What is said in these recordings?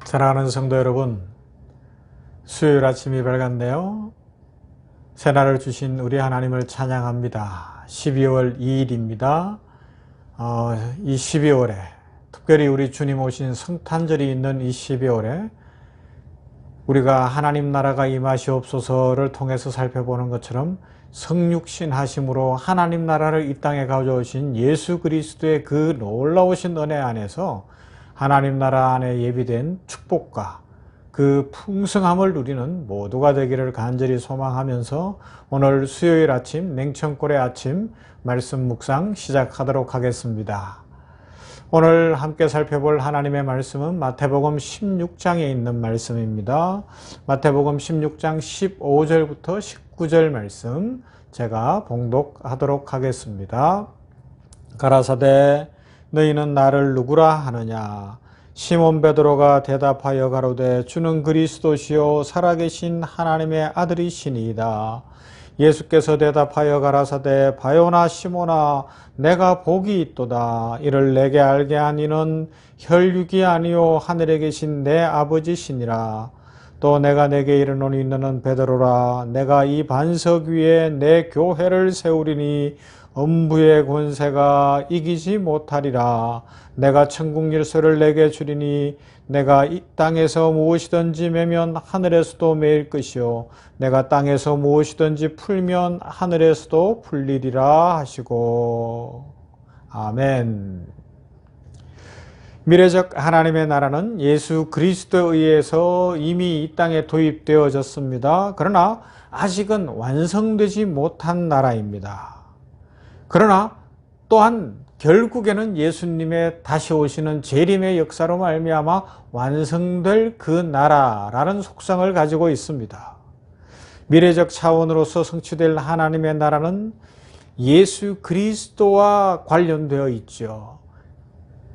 사랑하는 성도 여러분, 수요일 아침이 밝았네요. 새날을 주신 우리 하나님을 찬양합니다. 12월 2일입니다. 이 12월에 특별히 우리 주님 오신 성탄절이 있는 이 12월에 우리가 하나님 나라가 임하시옵소서를 통해서 살펴보는 것처럼 성육신 하심으로 하나님 나라를 이 땅에 가져오신 예수 그리스도의 그 놀라우신 은혜 안에서 하나님 나라 안에 예비된 축복과 그 풍성함을 누리는 모두가 되기를 간절히 소망하면서 오늘 수요일 아침 냉천골의 아침 말씀 묵상 시작하도록 하겠습니다. 오늘 함께 살펴볼 하나님의 말씀은 마태복음 16장에 있는 말씀입니다. 마태복음 16장 15절부터 19절 말씀 제가 봉독하도록 하겠습니다. 가라사대 너희는 나를 누구라 하느냐? 시몬 베드로가 대답하여 가로되 주는 그리스도시요 살아계신 하나님의 아들이시니이다. 예수께서 대답하여 가라사대 바요나 시몬아 내가 복이 있도다. 이를 내게 알게 한 이는 혈육이 아니요 하늘에 계신 내 아버지시니라. 또 내가 내게 이르노니 너는 베드로라. 내가 이 반석 위에 내 교회를 세우리니 음부의 권세가 이기지 못하리라. 내가 천국 열쇠를 내게 주리니 내가 이 땅에서 무엇이든지 매면 하늘에서도 매일 것이요 내가 땅에서 무엇이든지 풀면 하늘에서도 풀리리라 하시고. 아멘. 미래적 하나님의 나라는 예수 그리스도에 의해서 이미 이 땅에 도입되어졌습니다. 그러나 아직은 완성되지 못한 나라입니다. 그러나 또한 결국에는 예수님의 다시 오시는 재림의 역사로 말미암아 완성될 그 나라라는 속성을 가지고 있습니다. 미래적 차원으로서 성취될 하나님의 나라는 예수 그리스도와 관련되어 있죠.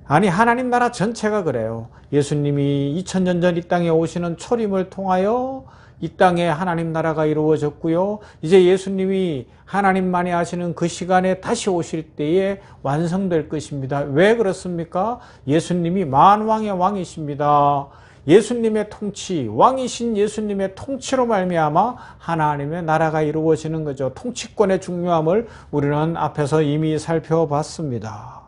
아니 하나님 나라 전체가 그래요. 예수님이 2000년 전 이 땅에 오시는 초림을 통하여 이 땅에 하나님 나라가 이루어졌고요. 이제 예수님이 하나님만이 하시는 그 시간에 다시 오실 때에 완성될 것입니다. 왜 그렇습니까? 예수님이 만왕의 왕이십니다. 예수님의 통치, 왕이신 예수님의 통치로 말미암아 하나님의 나라가 이루어지는 거죠. 통치권의 중요함을 우리는 앞에서 이미 살펴봤습니다.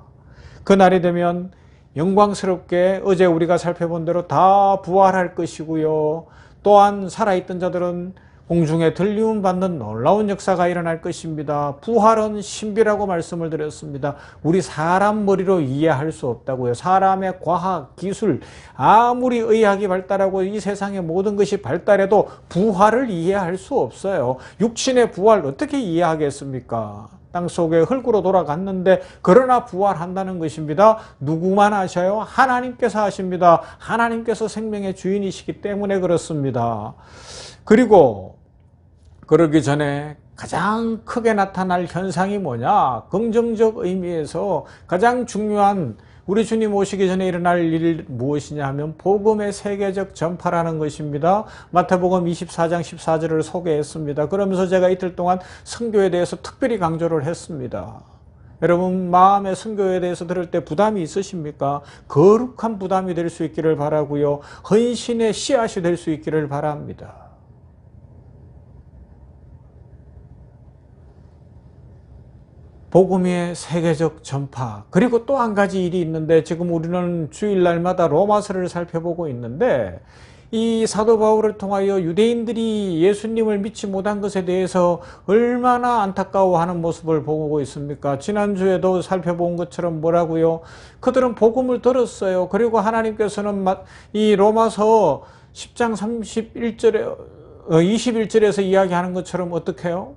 그날이 되면 영광스럽게 어제 우리가 살펴본 대로 다 부활할 것이고요. 또한 살아있던 자들은 공중에 들리움 받는 놀라운 역사가 일어날 것입니다. 부활은 신비라고 말씀을 드렸습니다. 우리 사람 머리로 이해할 수 없다고요. 사람의 과학, 기술, 아무리 의학이 발달하고 이 세상의 모든 것이 발달해도 부활을 이해할 수 없어요. 육신의 부활 어떻게 이해하겠습니까? 땅속에 흙으로 돌아갔는데 그러나 부활한다는 것입니다. 누구만 하셔요? 하나님께서 하십니다. 하나님께서 생명의 주인이시기 때문에 그렇습니다. 그리고 그러기 전에 가장 크게 나타날 현상이 뭐냐? 긍정적 의미에서 가장 중요한 우리 주님 오시기 전에 일어날 일 무엇이냐 하면 복음의 세계적 전파라는 것입니다. 마태복음 24장 14절을 소개했습니다. 그러면서 제가 이틀 동안 선교에 대해서 특별히 강조를 했습니다. 여러분 마음의 선교에 대해서 들을 때 부담이 있으십니까? 거룩한 부담이 될 수 있기를 바라고요. 헌신의 씨앗이 될 수 있기를 바랍니다. 복음의 세계적 전파. 그리고 또 한 가지 일이 있는데 지금 우리는 주일날마다 로마서를 살펴보고 있는데 이 사도 바울을 통하여 유대인들이 예수님을 믿지 못한 것에 대해서 얼마나 안타까워하는 모습을 보고 있습니까? 지난주에도 살펴본 것처럼 뭐라고요? 그들은 복음을 들었어요. 그리고 하나님께서는 이 로마서 10장 21절에서 이야기하는 것처럼 어떻게 해요?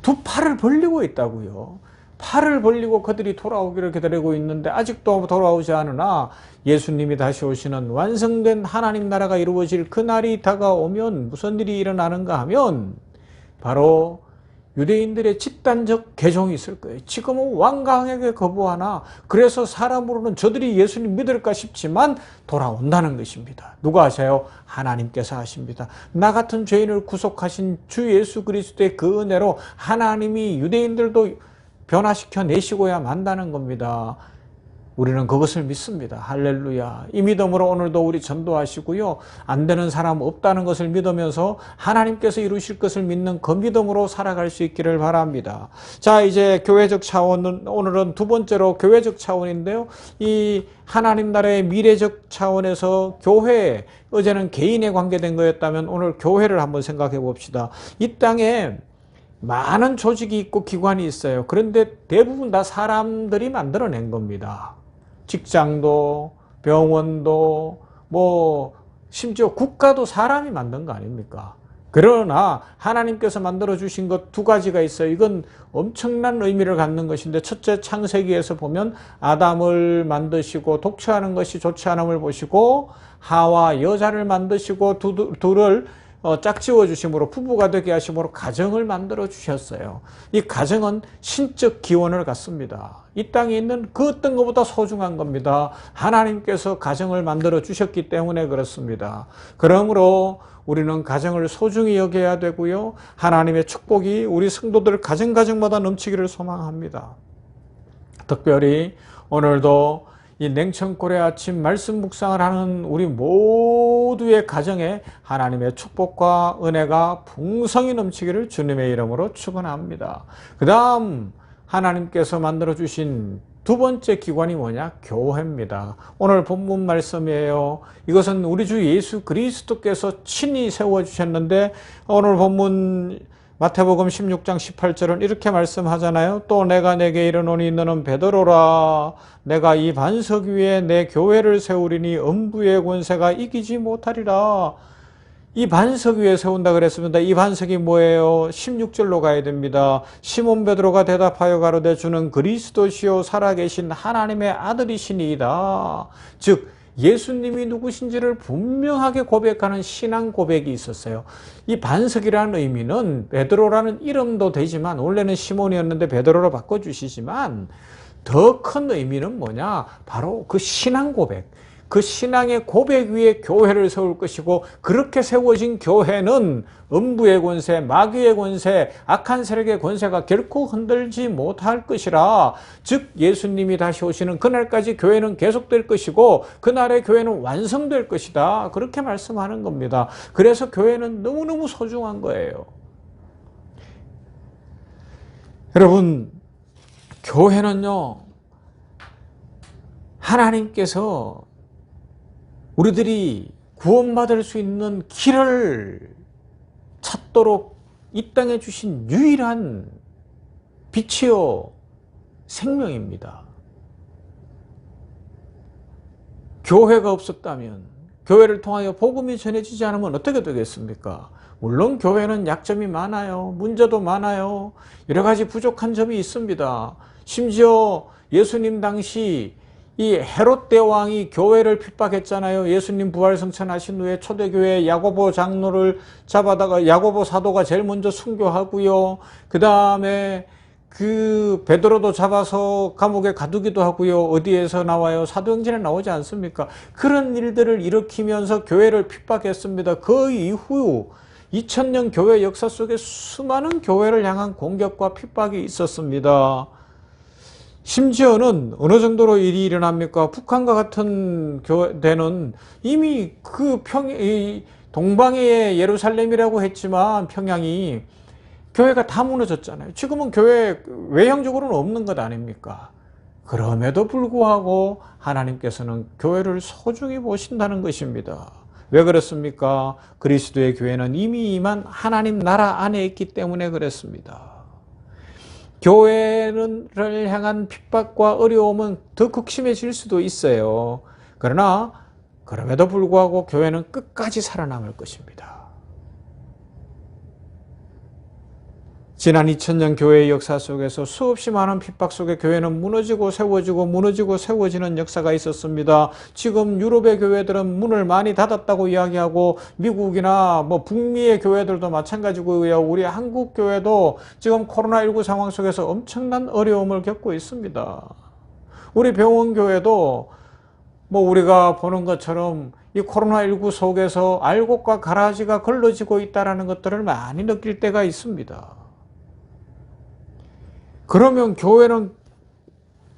두 팔을 벌리고 있다고요. 팔을 벌리고 그들이 돌아오기를 기다리고 있는데 아직도 돌아오지 않으나 예수님이 다시 오시는 완성된 하나님 나라가 이루어질 그날이 다가오면 무슨 일이 일어나는가 하면 바로 유대인들의 집단적 개종이 있을 거예요. 지금은 완강하게 거부하나 그래서 사람으로는 저들이 예수님 믿을까 싶지만 돌아온다는 것입니다. 누가 하세요? 하나님께서 하십니다. 나 같은 죄인을 구속하신 주 예수 그리스도의 그 은혜로 하나님이 유대인들도 변화시켜 내시고야 만다는 겁니다. 우리는 그것을 믿습니다. 할렐루야. 이 믿음으로 오늘도 우리 전도하시고요. 안 되는 사람 없다는 것을 믿으면서 하나님께서 이루실 것을 믿는 그 믿음으로 살아갈 수 있기를 바랍니다. 자, 이제 교회적 차원은 오늘은 두 번째로 교회적 차원인데요. 이 하나님 나라의 미래적 차원에서 교회, 어제는 개인에 관계된 거였다면 오늘 교회를 한번 생각해 봅시다. 이 땅에 많은 조직이 있고 기관이 있어요. 그런데 대부분 다 사람들이 만들어낸 겁니다. 직장도, 병원도, 심지어 국가도 사람이 만든 거 아닙니까? 그러나 하나님께서 만들어주신 것 두 가지가 있어요. 이건 엄청난 의미를 갖는 것인데, 첫째, 창세기에서 보면 아담을 만드시고 독처하는 것이 좋지 않음을 보시고 하와 여자를 만드시고 둘을 짝지어 주심으로 부부가 되게 하심으로 가정을 만들어 주셨어요. 이 가정은 신적 기원을 갖습니다. 이 땅에 있는 그 어떤 것보다 소중한 겁니다. 하나님께서 가정을 만들어 주셨기 때문에 그렇습니다. 그러므로 우리는 가정을 소중히 여겨야 되고요. 하나님의 축복이 우리 성도들 가정마다 넘치기를 소망합니다. 특별히 오늘도 이 냉천골의 아침 말씀 묵상을 하는 우리 모두의 가정에 하나님의 축복과 은혜가 풍성히 넘치기를 주님의 이름으로 축원합니다. 그 다음 하나님께서 만들어주신 두 번째 기관이 뭐냐? 교회입니다. 오늘 본문 말씀이에요. 이것은 우리 주 예수 그리스도께서 친히 세워주셨는데, 오늘 본문 마태복음 16장 18절은 이렇게 말씀하잖아요. 또 내가 내게 이르노니 너는 베드로라. 내가 이 반석 위에 내 교회를 세우리니 음부의 권세가 이기지 못하리라. 이 반석 위에 세운다 그랬습니다. 이 반석이 뭐예요? 16절로 가야 됩니다. 시몬 베드로가 대답하여 가로되 주는 그리스도시요 살아계신 하나님의 아들이시니이다. 즉 예수님이 누구신지를 분명하게 고백하는 신앙 고백이 있었어요. 이 반석이라는 의미는 베드로라는 이름도 되지만, 원래는 시몬이었는데 베드로로 바꿔주시지만, 더 큰 의미는 뭐냐? 바로 그 신앙 고백. 그 신앙의 고백 위에 교회를 세울 것이고, 그렇게 세워진 교회는 음부의 권세, 마귀의 권세, 악한 세력의 권세가 결코 흔들지 못할 것이라. 즉 예수님이 다시 오시는 그날까지 교회는 계속될 것이고 그날의 교회는 완성될 것이다. 그렇게 말씀하는 겁니다. 그래서 교회는 너무너무 소중한 거예요. 여러분, 교회는요, 하나님께서 우리들이 구원받을 수 있는 길을 찾도록 이 땅에 주신 유일한 빛이요 생명입니다. 교회가 없었다면, 교회를 통하여 복음이 전해지지 않으면 어떻게 되겠습니까? 물론 교회는 약점이 많아요. 문제도 많아요. 여러 가지 부족한 점이 있습니다. 심지어 예수님 당시 이 헤롯 대왕이 교회를 핍박했잖아요. 예수님 부활승천하신 후에 초대교회 야고보 장로를 잡아다가 야고보 사도가 제일 먼저 순교하고요. 그 다음에 그 베드로도 잡아서 감옥에 가두기도 하고요. 어디에서 나와요? 사도행전에 나오지 않습니까? 그런 일들을 일으키면서 교회를 핍박했습니다. 그 이후 2000년 교회 역사 속에 수많은 교회를 향한 공격과 핍박이 있었습니다. 심지어는 어느 정도로 일이 일어납니까? 북한과 같은 교회는 이미 그 동방의 예루살렘이라고 했지만 평양이 교회가 다 무너졌잖아요. 지금은 교회 외형적으로는 없는 것 아닙니까? 그럼에도 불구하고 하나님께서는 교회를 소중히 보신다는 것입니다. 왜 그렇습니까? 그리스도의 교회는 이미 임한 하나님 나라 안에 있기 때문에 그렇습니다. 교회를 향한 핍박과 어려움은 더 극심해질 수도 있어요. 그러나 그럼에도 불구하고 교회는 끝까지 살아남을 것입니다. 지난 2000년 교회의 역사 속에서 수없이 많은 핍박 속에 교회는 무너지고 세워지고 무너지고 세워지는 역사가 있었습니다. 지금 유럽의 교회들은 문을 많이 닫았다고 이야기하고, 미국이나 북미의 교회들도 마찬가지고요. 우리 한국 교회도 지금 코로나19 상황 속에서 엄청난 어려움을 겪고 있습니다. 우리 병원 교회도 우리가 보는 것처럼 이 코로나19 속에서 알곡과 가라지가 걸러지고 있다는 것들을 많이 느낄 때가 있습니다. 그러면 교회는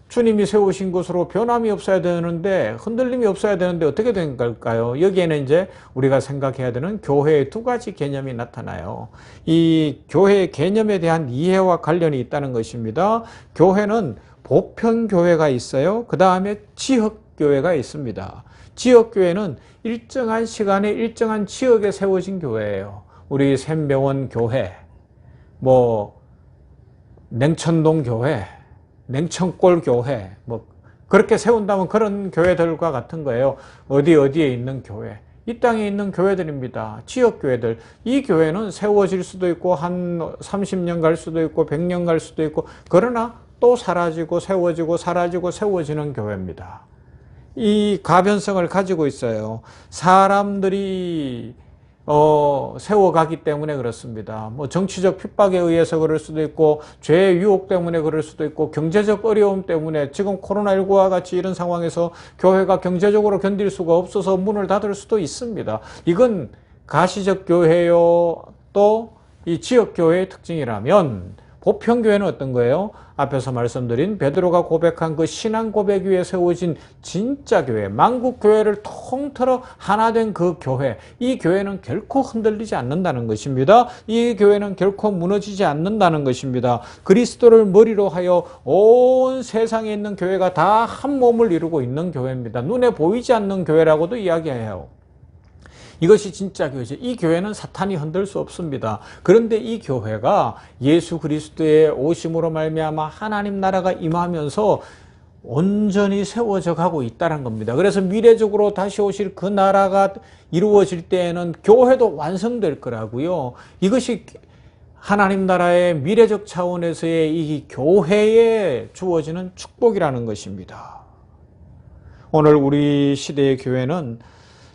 주님이 세우신 것으로 변함이 없어야 되는데, 흔들림이 없어야 되는데 어떻게 된 걸까요? 여기에는 이제 우리가 생각해야 되는 교회의 두 가지 개념이 나타나요. 이 교회의 개념에 대한 이해와 관련이 있다는 것입니다. 교회는 보편교회가 있어요. 그 다음에 지역교회가 있습니다. 지역교회는 일정한 시간에 일정한 지역에 세워진 교회예요. 우리 샘병원 교회, 냉천동 교회, 냉천골 교회, 그렇게 세운다면 그런 교회들과 같은 거예요. 어디에 있는 교회. 이 땅에 있는 교회들입니다. 지역교회들. 이 교회는 세워질 수도 있고, 한 30년 갈 수도 있고, 100년 갈 수도 있고, 그러나 또 사라지고, 세워지고, 사라지고, 세워지는 교회입니다. 이 가변성을 가지고 있어요. 사람들이 세워가기 때문에 그렇습니다. 정치적 핍박에 의해서 그럴 수도 있고, 죄의 유혹 때문에 그럴 수도 있고, 경제적 어려움 때문에, 지금 코로나19와 같이 이런 상황에서 교회가 경제적으로 견딜 수가 없어서 문을 닫을 수도 있습니다. 이건 가시적 교회요, 또 이 지역교회의 특징이라면, 보편교회는 어떤 거예요? 앞에서 말씀드린 베드로가 고백한 그 신앙 고백 위에 세워진 진짜 교회, 만국교회를 통틀어 하나 된 그 교회, 이 교회는 결코 흔들리지 않는다는 것입니다. 이 교회는 결코 무너지지 않는다는 것입니다. 그리스도를 머리로 하여 온 세상에 있는 교회가 다 한 몸을 이루고 있는 교회입니다. 눈에 보이지 않는 교회라고도 이야기해요. 이것이 진짜 교회죠. 이 교회는 사탄이 흔들 수 없습니다. 그런데 이 교회가 예수 그리스도의 오심으로 말미암아 하나님 나라가 임하면서 온전히 세워져 가고 있다는 겁니다. 그래서 미래적으로 다시 오실 그 나라가 이루어질 때에는 교회도 완성될 거라고요. 이것이 하나님 나라의 미래적 차원에서의 이 교회에 주어지는 축복이라는 것입니다. 오늘 우리 시대의 교회는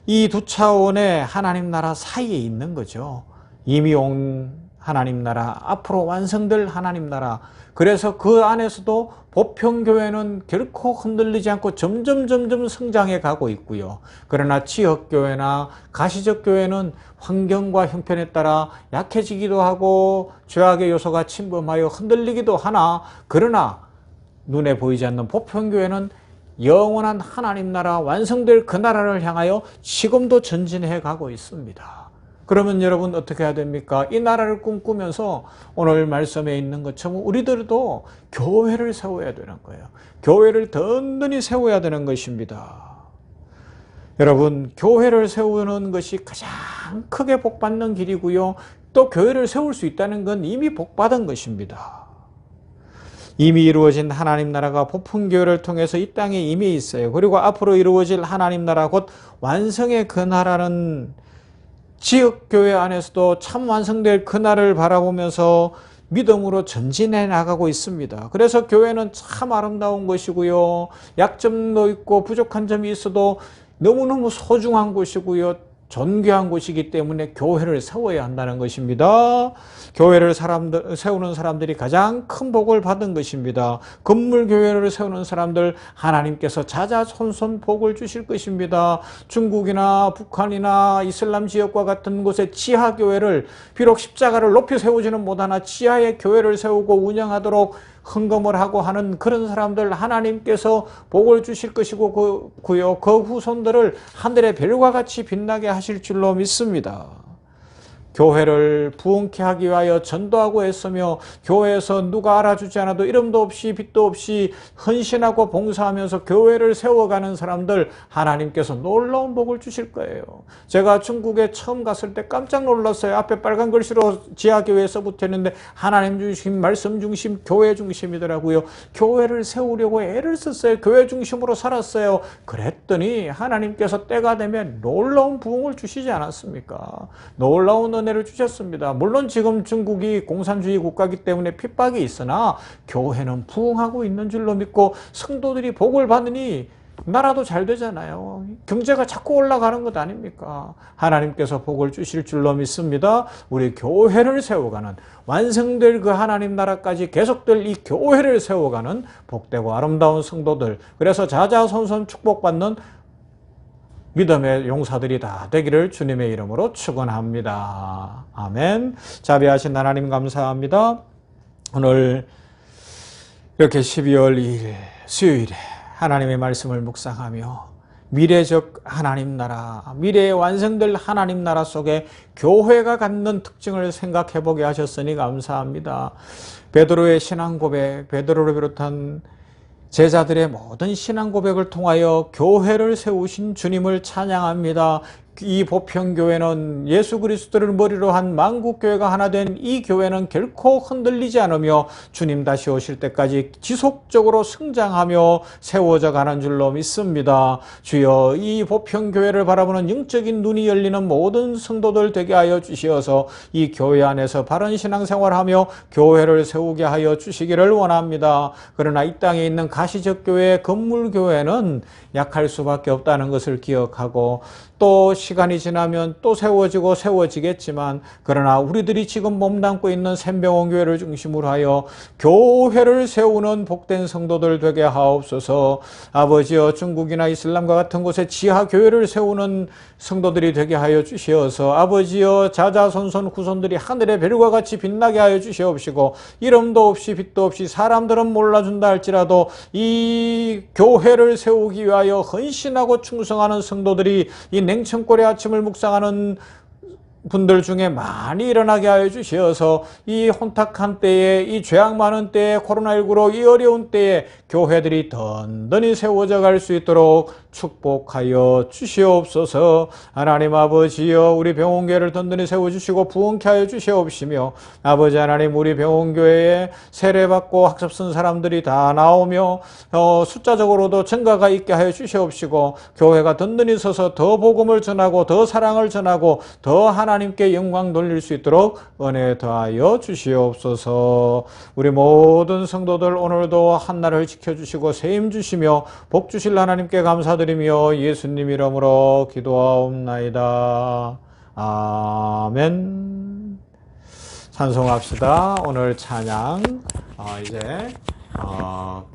이 두 차원의 하나님 나라 사이에 있는 거죠. 이미 온 하나님 나라, 앞으로 완성될 하나님 나라. 그래서 그 안에서도 보편교회는 결코 흔들리지 않고 점점 성장해 가고 있고요. 그러나 지역교회나 가시적 교회는 환경과 형편에 따라 약해지기도 하고 죄악의 요소가 침범하여 흔들리기도 하나, 그러나 눈에 보이지 않는 보편교회는 영원한 하나님 나라, 완성될 그 나라를 향하여 지금도 전진해 가고 있습니다. 그러면 여러분 어떻게 해야 됩니까? 이 나라를 꿈꾸면서 오늘 말씀에 있는 것처럼 우리들도 교회를 세워야 되는 거예요. 교회를 든든히 세워야 되는 것입니다. 여러분, 교회를 세우는 것이 가장 크게 복받는 길이고요. 또 교회를 세울 수 있다는 건 이미 복받은 것입니다. 이미 이루어진 하나님 나라가 보편교회를 통해서 이 땅에 이미 있어요. 그리고 앞으로 이루어질 하나님 나라, 곧 완성의 그 나라는 지역교회 안에서도 참 완성될 그 날을 바라보면서 믿음으로 전진해 나가고 있습니다. 그래서 교회는 참 아름다운 것이고요. 약점도 있고 부족한 점이 있어도 너무너무 소중한 곳이고요. 존귀한 곳이기 때문에 교회를 세워야 한다는 것입니다. 교회를 세우는 사람들이 가장 큰 복을 받은 것입니다. 건물교회를 세우는 사람들 하나님께서 자자손손 복을 주실 것입니다. 중국이나 북한이나 이슬람 지역과 같은 곳에 지하교회를, 비록 십자가를 높이 세우지는 못하나 지하의 교회를 세우고 운영하도록 헌금을 하고 하는 그런 사람들 하나님께서 복을 주실 것이고 그 후손들을 하늘의 별과 같이 빛나게 하실 줄로 믿습니다. 교회를 부흥케 하기 위하여 전도하고 애쓰며 교회에서 누가 알아주지 않아도 이름도 없이 빛도 없이 헌신하고 봉사하면서 교회를 세워가는 사람들 하나님께서 놀라운 복을 주실 거예요. 제가 중국에 처음 갔을 때 깜짝 놀랐어요. 앞에 빨간 글씨로 지하교회에 써붙었는데 하나님 중심, 말씀 중심, 교회 중심이더라고요. 교회를 세우려고 애를 썼어요. 교회 중심으로 살았어요. 그랬더니 하나님께서 때가 되면 놀라운 부흥을 주시지 않았습니까? 놀라운 은혜를 주셨습니다. 물론 지금 중국이 공산주의 국가이기 때문에 핍박이 있으나 교회는 부흥하고 있는 줄로 믿고 성도들이 복을 받으니 나라도 잘 되잖아요. 경제가 자꾸 올라가는 것 아닙니까? 하나님께서 복을 주실 줄로 믿습니다. 우리 교회를 세워가는, 완성될 그 하나님 나라까지 계속될 이 교회를 세워가는 복되고 아름다운 성도들, 그래서 자자손손 축복받는 믿음의 용사들이 다 되기를 주님의 이름으로 축원합니다. 아멘. 자비하신 하나님 감사합니다. 오늘 이렇게 12월 2일 수요일에 하나님의 말씀을 묵상하며 미래적 하나님 나라, 미래에 완성될 하나님 나라 속에 교회가 갖는 특징을 생각해 보게 하셨으니 감사합니다. 베드로의 신앙 고백, 베드로를 비롯한 제자들의 모든 신앙 고백을 통하여 교회를 세우신 주님을 찬양합니다. 이 보편교회는 예수 그리스도를 머리로 한 만국교회가 하나 된 이 교회는 결코 흔들리지 않으며 주님 다시 오실 때까지 지속적으로 성장하며 세워져 가는 줄로 믿습니다. 주여, 이 보편교회를 바라보는 영적인 눈이 열리는 모든 성도들 되게 하여 주시어서 이 교회 안에서 바른 신앙생활하며 교회를 세우게 하여 주시기를 원합니다. 그러나 이 땅에 있는 가시적 교회, 건물교회는 약할 수밖에 없다는 것을 기억하고 또 시간이 지나면 또 세워지겠지만 그러나 우리들이 지금 몸담고 있는 샘병원 교회를 중심으로 하여 교회를 세우는 복된 성도들 되게 하옵소서. 아버지여, 중국이나 이슬람과 같은 곳에 지하 교회를 세우는 성도들이 되게 하여 주시어서 아버지여, 자자손손 후손들이 하늘의 별과 같이 빛나게 하여 주시옵시고 이름도 없이 빛도 없이 사람들은 몰라준다 할지라도 이 교회를 세우기 위하여 헌신하고 충성하는 성도들이 이 냉천골의 아침을 묵상하는 분들 중에 많이 일어나게 하여 주시어서 이 혼탁한 때에, 이 죄악 많은 때에, 코로나19로 이 어려운 때에 교회들이 든든히 세워져 갈 수 있도록 축복하여 주시옵소서. 하나님 아버지여, 우리 병원교회를 든든히 세워주시고 부흥케 하여 주시옵시며 아버지 하나님, 우리 병원교회에 세례받고 학습 쓴 사람들이 다 나오며 숫자적으로도 증가가 있게 하여 주시옵시고 교회가 든든히 서서 더 복음을 전하고 더 사랑을 전하고 더 하나님께 영광 돌릴 수 있도록 은혜 더하여 주시옵소서. 우리 모든 성도들 오늘도 한날을 지켜주시고 세임 주시며 복 주실 하나님께 감사드리며 예수님 이름으로 기도하옵나이다. 아멘. 찬송합시다. 오늘 찬양 이제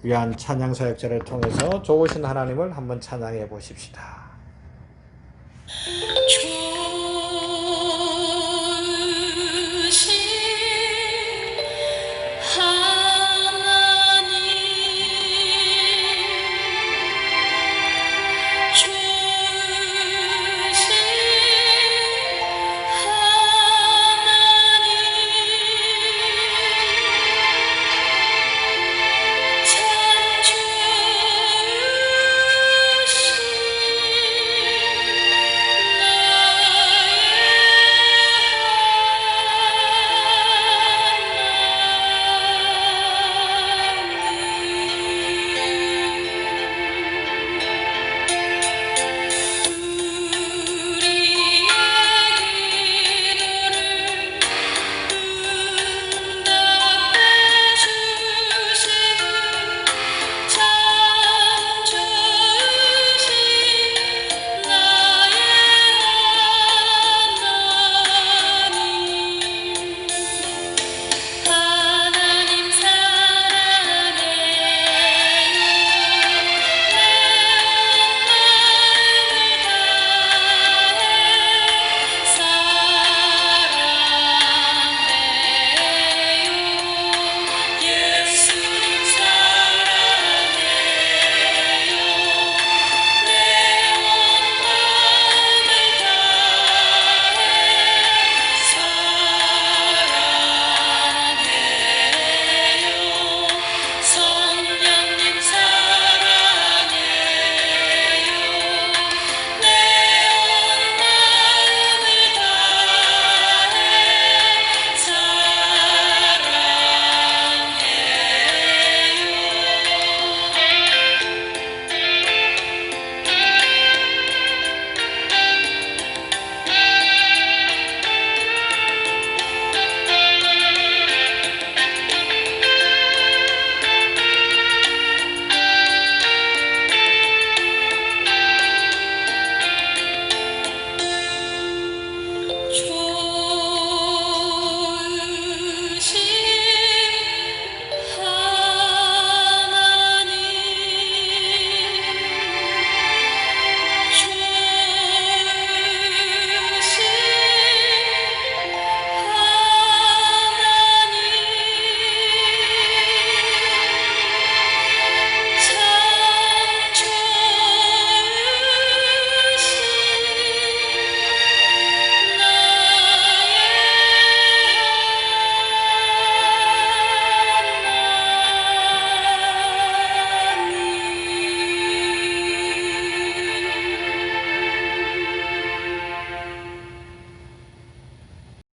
귀한 찬양 사역자를 통해서 좋으신 하나님을 한번 찬양해 보십시다.